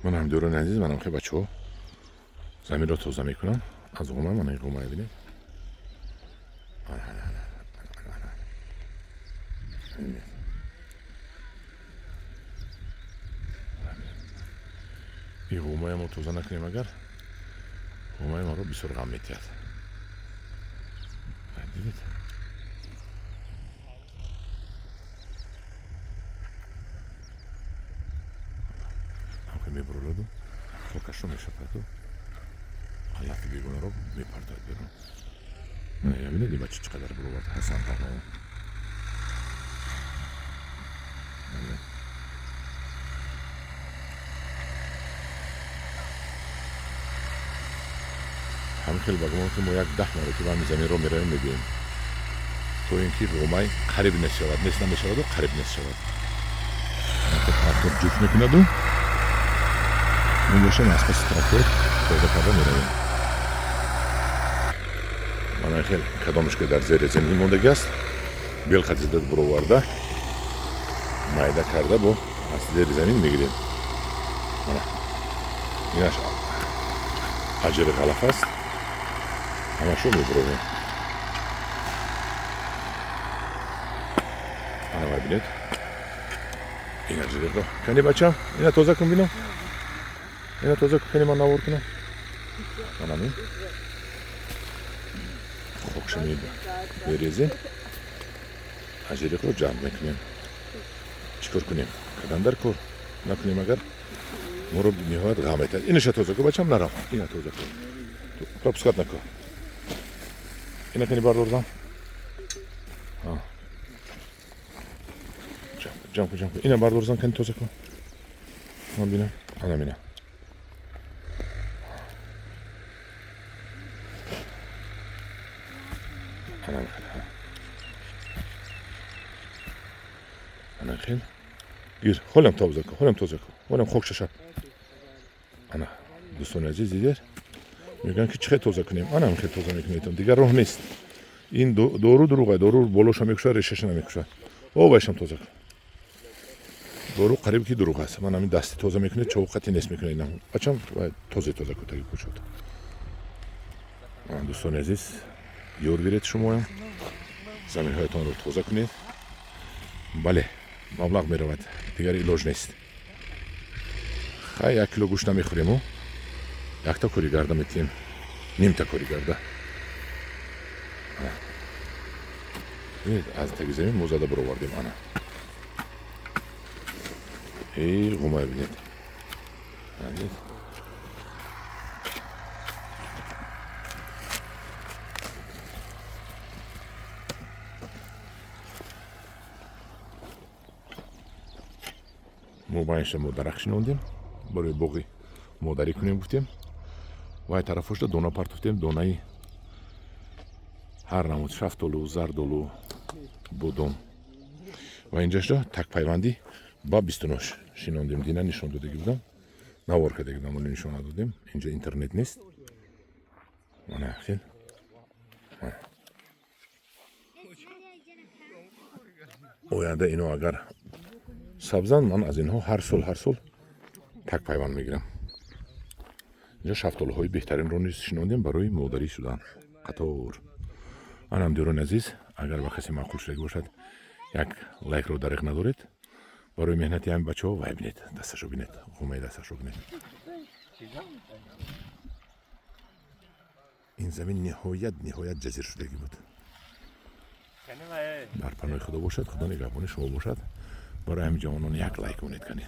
من هم دوران عزیز منم خیلی بچه‌ها زمین رو توزه میکنم از قومه من این قومه ببینید این قومه ما توزه نکنیم اگر قومه ما رو بسیار غم میتید دیدید هم میبرولد و خاکش رو میشپد و حالت بیگونه رو میپرتد بیرون ببینید این بچه چقدر برو حسن تقریبا هم خیلی بگم که ما یک 10 ماه که من زمین رو میرویم میبینیم تو اینکه قومه قریب نشود نیست نمیشود و قریب نشود که تراکتور جوک میکند و اون باشه از پس تراکتور پیدا کرده میرویم من خیلی کدامش که در زیر زمین موندگی است بیل خزیده برو ورده مایده کرده با از زیر زمین میگیریم اینش اجر غلف است همه شو میبرویم انا ببینید این اجر غلف کنی بچه اینا توزه کن بینم اینا توزه کنی من نور کنم من همین خوکش میریزیم اجر رو جمع میکنیم چیکار کنیم کدام در کار نکنیم اگر ما رو نهایت غم میتد اینش توزه کن بچم نرم اینا توزه کن تو پسکات نکن اینا کنی بردارم جمع کن اینا بردارم کنی توزه کن من بینم انا بینم انا خیل گیر خولم توزه کن خولم خوکش شد انا دوستان عزیز دیگر میگن که چه توزه کنیم انا هم خیلی توزه میکنیم دیگر راه نیست این دورو دروغه دورو بولوش هم میکشه ریشش نمیکشه او باشم توزه کن دورو قریب کی دروغ است من همین دستی توزه میکنه چوقتی نیست میکنه اینا بچم توزه کن تاگی کوچوت دوستان عزیز یور گیرید شما هم زمین هایتان رو توزه کنید بله مبلغ میرود دیگر ایلاج نیست خیلی 1 کیلو گوشت نمیخوریم و 1 تا کوری گرده میتیم نیم تا کوری گرده از تگی زمین موزده برو وردیم انا ای قومه بینید ما باینش ما درخشی نوندیم برای بوغی مادری کنیم گفتیم وای طرفش دا دونا پرتوفتیم دونایی هر نمود شفتالو زردالو بودم و اینجاش دا تک پیوندی با 29 شینوندیم دینا نشون داده بودم نوار کرده بودم اون نشون دادیم اینجا اینترنت نیست من خیلی اوینده اینو اگر سبزن من از اینها هر سال تک پیوند میگیرم اینجا شفتالوهای بهترین رو نیست شنوندیم برای مادری شدن قطار منم دیرون عزیز اگر با کسی معقول شده باشد یک لایک رو درک ندارید برای مهنتی همین بچه ها وای بینید دستشو بینید قومه دستشو بینید این زمین نهایت جزیر شدگی بود در پناه خدا باشد خدا نگهبان شما باشد برای همین جوانان یک لایک کنید کنید